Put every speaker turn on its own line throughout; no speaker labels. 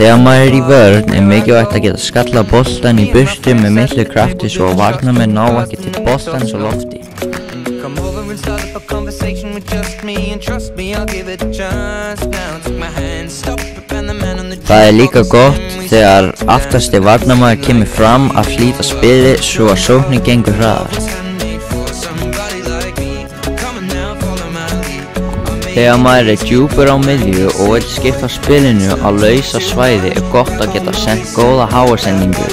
Þegar maður í vörn mikilvægt að geta skallað boltann í burtu með miklu krafti svo varnarmenn ná ekki til boltans á lofti. Það líka gott þegar aftasti varnarmaður kemur fram að flýta spilið svo að sóknin gengur hraðar. Þegar maður djúpur á miðju og vill skipta spilinu á lausa svæði gott að geta sent góða háasendingu.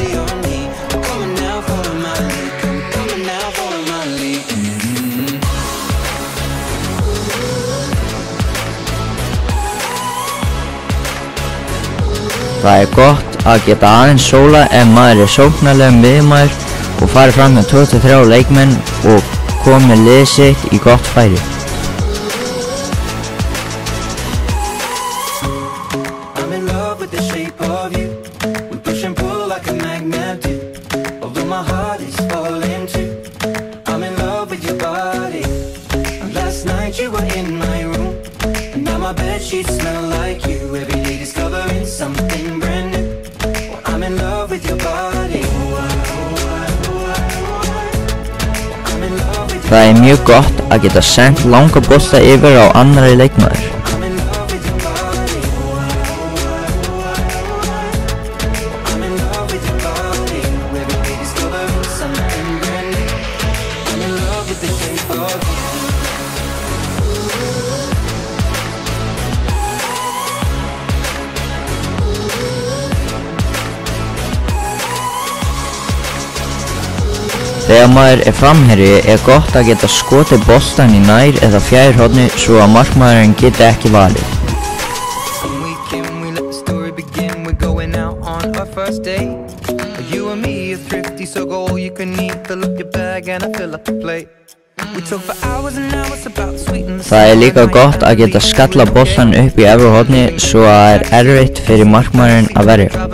Það gott að geta aðeins sólað ef maður sóknarlegur miðjumaður og farið fram með 23 leikmenn og komið liðið sitt í gott færi. Það mjög gott að geta sent langa bolta yfir á annarri leikmaður. Þegar maður framherji gott að geta skotið boltann í nær eða fjær horni svo að markmaðurinn geti ekki valið. Það líka gott að geta skallað boltann upp í efra horni svo að erfitt fyrir markmaðurinn að verja.